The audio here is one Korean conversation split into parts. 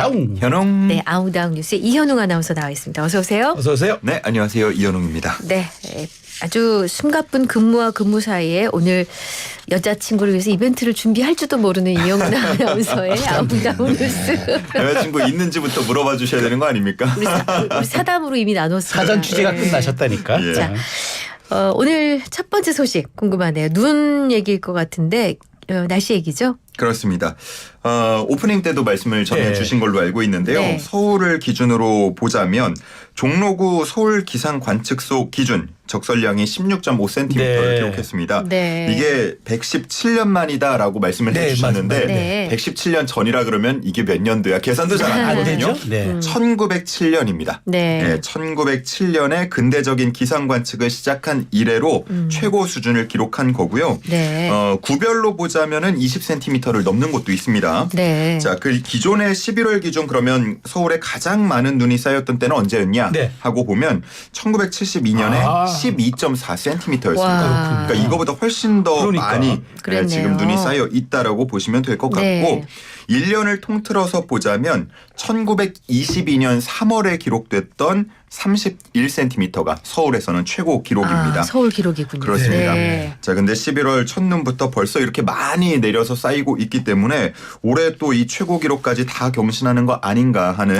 아웅다웅. 현웅. 네, 아웅다웅 뉴스의 이현웅 아나운서 나와 있습니다. 어서 오세요. 어서 오세요. 네, 안녕하세요. 이현웅입니다. 네, 아주 숨가쁜 근무와 근무 사이에 오늘 여자친구를 위해서 이벤트를 준비할지도 모르는 이현웅 아나운서의 아웅다웅 뉴스. 여자친구 있는지부터 물어봐 주셔야 되는 거 아닙니까? 우리 사담으로 이미 나눴습니다. 사전 취재가 네. 끝나셨다니까. 예. 자, 오늘 첫 번째 소식 궁금하네요. 눈 얘기일 것 같은데 날씨 얘기죠? 그렇습니다. 오프닝 때도 말씀을 전해주신 걸로 알고 있는데요. 네. 서울을 기준으로 보자면 종로구 서울 기상 관측소 기준 적설량이 16.5cm를 네. 기록했습니다. 네. 이게 117년 만이다라고 말씀을 네, 해주셨는데 맞습니다. 네. 117년 전이라 그러면 이게 몇 년도야? 계산도 잘 안 안 되거든요. 되죠? 네. 1907년입니다. 네. 1907년에 근대적인 기상 관측을 시작한 이래로 최고 수준을 기록한 거고요. 네. 구별로 보자면은 20cm를 넘는 곳도 있습니다. 네. 자, 그 기존의 11월 기준 그러면 서울에 가장 많은 눈이 쌓였던 때는 언제였냐 네. 하고 보면 1972년에 12.4cm였습니다. 와. 그러니까 이거보다 훨씬 더 그러니까. 많이 그랬네요. 지금 눈이 쌓여 있다라고 보시면 될 것 같고 네. 1년을 통틀어서 보자면 1922년 3월에 기록됐던 31cm가 서울에서는 최고 기록입니다. 아, 서울 기록이군요. 그렇습니다. 네. 자, 근데 11월 첫눈부터 벌써 이렇게 많이 내려서 쌓이고 있기 때문에 올해 또 이 최고 기록까지 다 경신하는 거 아닌가 하는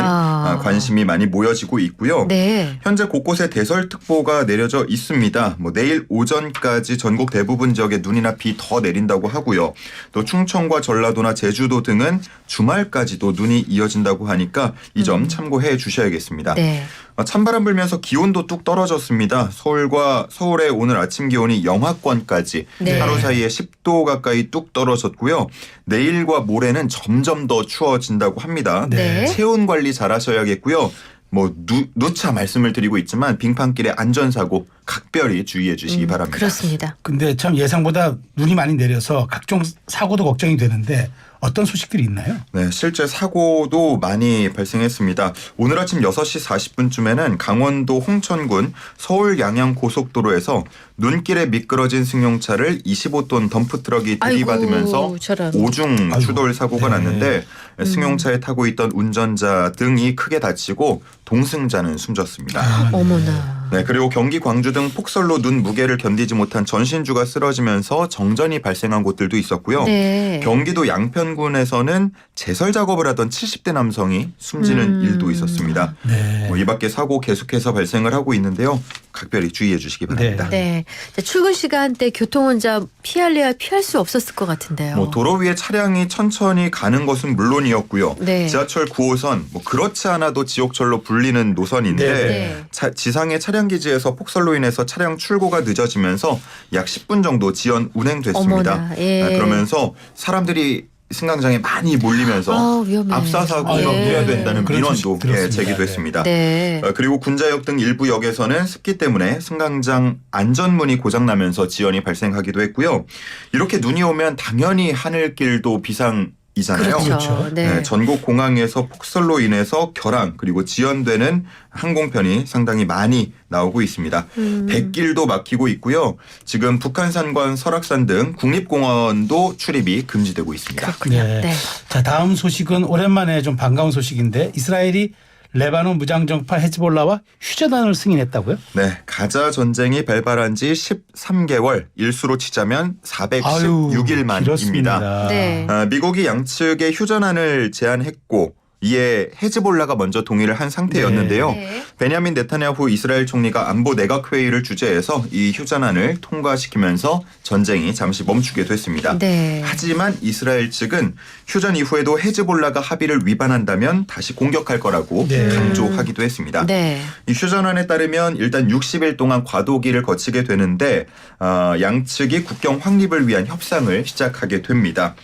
관심이 많이 모여지고 있고요. 네. 현재 곳곳에 대설특보가 내려져 있습니다. 뭐 내일 오전까지 전국 대부분 지역에 눈이나 비 더 내린다고 하고요. 또 충청과 전라도나 제주도 등은 주말까지도 눈이 이어진다고 하니까 이 점 참고해 주셔야겠습니다. 네. 찬바람 불면서 기온도 뚝 떨어졌습니다. 서울의 오늘 아침 기온이 영하권까지 네. 하루 사이에 10도 가까이 뚝 떨어졌고요. 내일과 모레는 점점 더 추워진다고 합니다. 네. 체온 관리 잘 하셔야겠고요. 뭐 누차 말씀을 드리고 있지만 빙판길의 안전사고 각별히 주의해 주시기 바랍니다. 그렇습니다. 근데 참 예상보다 눈이 많이 내려서 각종 사고도 걱정이 되는데 어떤 소식들이 있나요? 네, 실제 사고도 많이 발생했습니다. 오늘 아침 6시 40분쯤에는 강원도 홍천군 서울 양양 고속도로에서 눈길에 미끄러진 승용차를 25톤 덤프트럭이 들이받으면서 아이고, 저런. 오중 추돌 사고가 네. 났는데 승용차에 타고 있던 운전자 등이 크게 다치고 동승자는 숨졌습니다. 어머나. 네, 그리고 경기 광주 등 폭설로 눈 무게를 견디지 못한 전신주가 쓰러지면서 정전이 발생한 곳들도 있었고요. 네. 경기도 양편군에서는 제설 작업을 하던 70대 남성이 숨지는 일도 있었습니다. 네. 이 밖에 사고 계속해서 발생을 하고 있는데요. 각별히 주의해 주시기 바랍니다. 네. 자, 출근 시간대 교통혼잡 피할래야 피할 수 없었을 것 같은데요. 뭐 도로 위에 차량이 천천히 가는 것은 물론이었고요. 네. 지하철 9호선 뭐 그렇지 않아도 지옥철로 불리는 노선인데 네. 지상의 차량 기지에서 폭설로 인해서 차량 출고가 늦어지면서 약 10분 정도 지연 운행됐습니다. 어머나, 예. 그러면서 사람들이 승강장에 많이 몰리면서 위험해. 압사사고가 예. 해야 된다는 그런 민원도 소식 들었습니다. 제기됐습니다. 네. 그리고 군자역 등 일부 역에서는 습기 때문에 승강장 안전문이 고장나면서 지연이 발생하기도 했고요. 이렇게 눈이 오면 당연히 하늘길도 비상이잖아요. 그렇죠. 네. 네, 전국 공항에서 폭설로 인해서 결항 그리고 지연되는 항공편이 상당히 많이 나오고 있습니다. 백길도 막히고 있고요. 지금 북한산과 설악산 등 국립공원도 출입이 금지되고 있습니다. 그렇군요. 네. 네. 자, 다음 소식은 오랜만에 좀 반가운 소식인데 이스라엘이 레바논 무장정파 헤즈볼라와 휴전안을 승인했다고요? 네, 가자 전쟁이 발발한 지 13개월, 일수로 치자면 416일 만입니다. 길었습니다. 네. 미국이 양측의 휴전안을 제안했고 이에 헤즈볼라가 먼저 동의를 한 상태였는데요. 네. 베냐민 네타냐후 이스라엘 총리가 안보 내각 회의를 주재해서 이 휴전안을 통과시키면서 전쟁이 잠시 멈추게 됐습니다. 네. 하지만 이스라엘 측은 휴전 이후에도 헤즈볼라가 합의를 위반한다면 다시 공격할 거라고 네. 강조하기도 했습니다. 네. 이 휴전안에 따르면 일단 60일 동안 과도기를 거치게 되는데 양측이 국경 확립을 위한 협상을 시작하게 됩니다.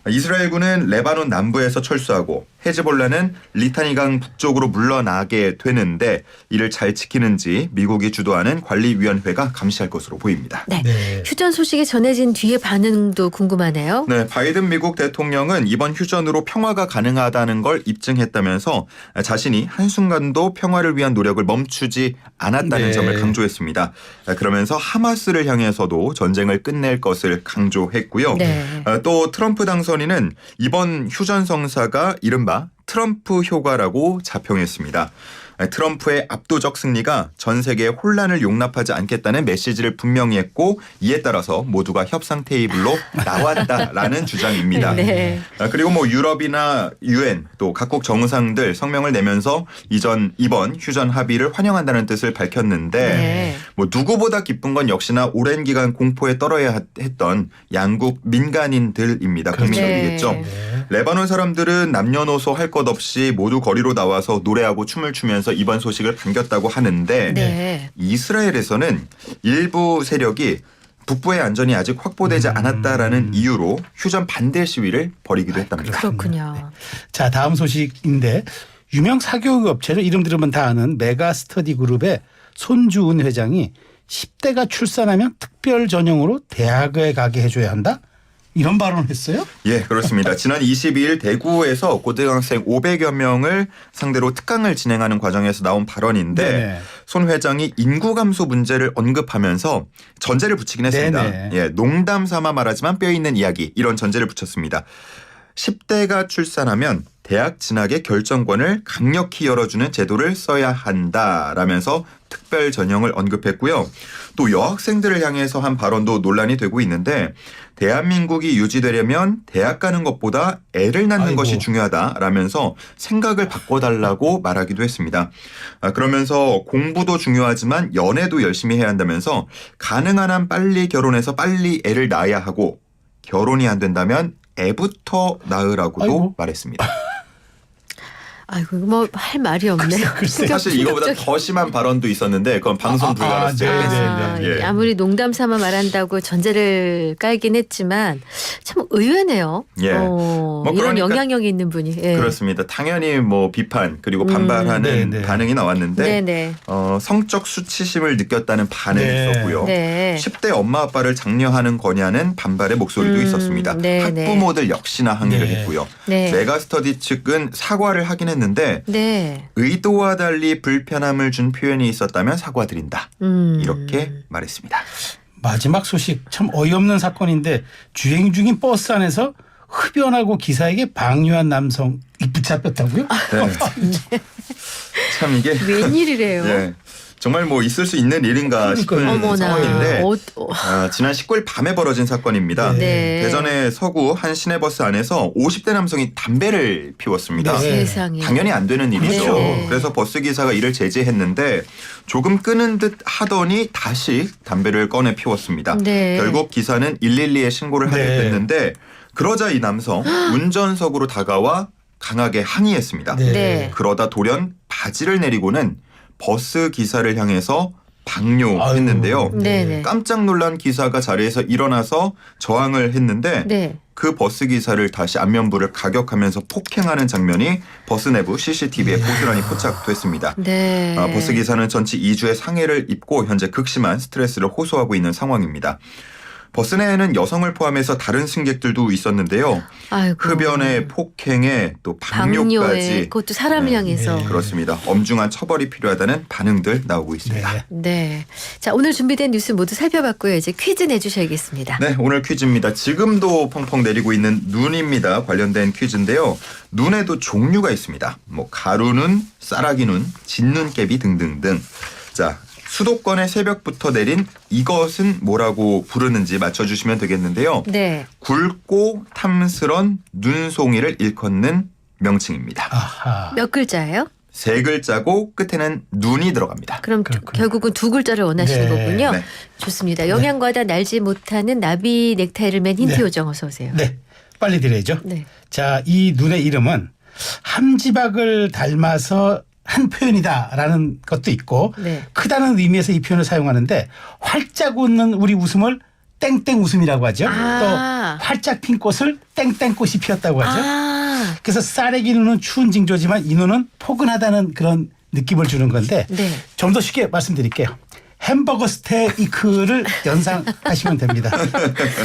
이스라엘군은 레바논 남부에서 철수하고 헤즈볼라는 리타니강 북쪽으로 물러나게 되는데 이를 잘 지키는지 미국이 주도하는 관리위원회가 감시할 것으로 보입니다. 네. 네. 휴전 소식이 전해진 뒤의 반응도 궁금하네요. 네, 바이든 미국 대통령은 이번 휴전으로 평화가 가능하다는 걸 입증했다면서 자신이 한순간도 평화를 위한 노력을 멈추지 않았다는 네. 점을 강조했습니다. 그러면서 하마스를 향해서도 전쟁을 끝낼 것을 강조했고요. 네. 또 트럼프 당선이 조선인은 이번 휴전성사가 이른바 트럼프 효과라고 자평했습니다. 트럼프의 압도적 승리가 전 세계의 혼란을 용납하지 않겠다는 메시지를 분명히 했고 이에 따라서 모두가 협상 테이블로 나왔다라는 주장입니다. 네. 그리고 뭐 유럽이나 UN 또 각국 정상들 성명을 내면서 이번 휴전 합의를 환영한다는 뜻을 밝혔는데 네. 뭐 누구보다 기쁜 건 역시나 오랜 기간 공포에 떨어야 했던 양국 민간인들입니다. 그렇죠. 국민들이겠죠. 네. 레바논 사람들은 남녀노소 할 것 없이 모두 거리로 나와서 노래하고 춤을 추면서 이번 소식을 반겼다고 하는데 네. 이스라엘에서는 일부 세력이 북부의 안전이 아직 확보되지 않았다라는 이유로 휴전 반대 시위를 벌이기도 했답니다. 그렇군요. 자, 다음 소식인데 유명 사교육 업체죠. 이름 들으면 다 아는 메가 스터디 그룹의 손주은 회장이 10대가 출산하면 특별 전형으로 대학에 가게 해줘야 한다? 이런 발언을 했어요? 예, 그렇습니다. 지난 22일 대구에서 고등학생 500여 명을 상대로 특강을 진행하는 과정에서 나온 발언인데 네네. 손 회장이 인구 감소 문제를 언급하면서 전제를 붙이긴 했습니다. 네네. 예, 농담 삼아 말하지만 뼈 있는 이야기 이런 전제를 붙였습니다. 10대가 출산하면 대학 진학의 결정권을 강력히 열어주는 제도를 써야 한다라면서 특별 전형을 언급했고요. 또 여학생들을 향해서 한 발언도 논란이 되고 있는데 대한민국이 유지되려면 대학 가는 것보다 애를 낳는 아이고. 것이 중요하다라면서 생각을 바꿔달라고 말하기도 했습니다. 그러면서 공부도 중요하지만 연애도 열심히 해야 한다면서 가능한 한 빨리 결혼해서 빨리 애를 낳아야 하고 결혼이 안 된다면 애부터 낳으라고도 아이고. 말했습니다. 아이고 뭐 할 말이 없네요. 글쎄. 사실 이거보다 더 심한 발언도 있었는데 그건 방송 불가라서 네, 제외했습니다. 네, 예. 아무리 농담 삼아 말한다고 전제를 깔긴 했지만 참 의외네요. 예. 이런 그러니까 영향력이 있는 분이. 예. 그렇습니다. 당연히 뭐 비판 그리고 반발하는 네, 네. 반응이 나왔는데 네네. 성적 수치심을 느꼈다는 반응이 네. 있었고요. 네. 10대 엄마 아빠를 장려하는 거냐는 반발의 목소리도 있었습니다. 네, 네. 학부모들 역시나 항의를 네. 했고요. 네. 메가스터디 측은 사과를 하긴 했는데 네. 의도와 달리 불편함을 준 표현이 있었다면 사과드린다. 이렇게 말했습니다. 마지막 소식 참 어이없는 사건인데 주행 중인 버스 안에서 흡연하고 기사에게 방류한 남성이 붙잡혔다고요? 네. 참 이게 웬일이래요? 예. 정말 뭐 있을 수 있는 일인가 싶은 그러니까요. 어머나. 상황인데 어. 지난 19일 밤에 벌어진 사건입니다. 네. 대전의 서구 한 시내버스 안에서 50대 남성이 담배를 피웠습니다. 네. 세상에. 당연히 안 되는 일이죠. 네. 그래서 버스 기사가 이를 제지했는데 조금 끄는 듯 하더니 다시 담배를 꺼내 피웠습니다. 네. 결국 기사는 112에 신고를 하게 네. 됐는데 그러자 이 남성 운전석으로 다가와 강하게 항의했습니다. 네. 네. 그러다 돌연 바지를 내리고는 버스 기사를 향해서 방뇨했는데요. 아유. 네네. 깜짝 놀란 기사가 자리에서 일어나서 저항을 했는데 네. 그 버스 기사를 다시 안면부를 가격하면서 폭행하는 장면이 버스 내부 CCTV에 고스란히 포착됐습니다. 네. 버스 기사는 전치 2주의 상해를 입고 현재 극심한 스트레스를 호소하고 있는 상황입니다. 버스 내에는 여성을 포함해서 다른 승객들도 있었는데요. 아이고. 흡연에 폭행에 또 방뇨에 방뇨까지 그것도 사람을 향해서. 네. 그렇습니다. 엄중한 처벌이 필요하다는 반응들 나오고 있습니다. 네. 네. 자, 오늘 준비된 뉴스 모두 살펴봤고요. 이제 퀴즈 내주셔야겠습니다. 네, 오늘 퀴즈입니다. 지금도 펑펑 내리고 있는 눈입니다. 관련된 퀴즈인데요. 눈에도 종류가 있습니다. 뭐 가루눈, 쌀아기눈, 진눈깨비 등등등. 자, 수도권의 새벽부터 내린 이것은 뭐라고 부르는지 맞춰주시면 되겠는데요. 네. 굵고 탐스런 눈송이를 일컫는 명칭입니다. 아하. 몇 글자예요? 세 글자고 끝에는 눈이 들어갑니다. 그럼 그렇군요. 결국은 두 글자를 원하시는 네. 거군요. 네. 좋습니다. 영양과다 날지 못하는 나비 넥타이를 맨 힌트 네. 요정 어서 오세요. 네. 빨리 드려야죠. 네. 자, 이 눈의 이름은 함지박을 닮아서 한 표현이다라는 것도 있고 네. 크다는 의미에서 이 표현을 사용하는데 활짝 웃는 우리 웃음을 땡땡 웃음이라고 하죠. 아. 또 활짝 핀 꽃을 땡땡꽃이 피었다고 하죠. 아. 그래서 쌀애기 눈은 추운 징조지만 이 눈은 포근하다는 그런 느낌을 주는 건데 네. 좀 더 쉽게 말씀드릴게요. 햄버거 스테이크를 연상하시면 됩니다.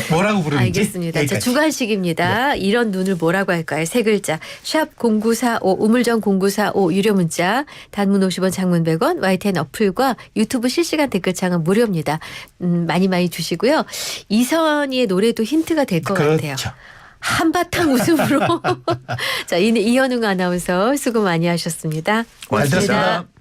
뭐라고 부르는지. 알겠습니다. 자, 여기까지. 주관식입니다. 이런 눈을 뭐라고 할까요? 세 글자. 샵 0945 우물정 0945 유료 문자 단문 50원 장문 100원 YTN 어플과 유튜브 실시간 댓글창은 무료입니다. 많이 주시고요. 이선희의 노래도 힌트가 될 것 같아요. 그렇죠. 한바탕 웃음으로. 자, 이현웅 아나운서 수고 많이 하셨습니다. 고맙습니다. 잘 들었습니다.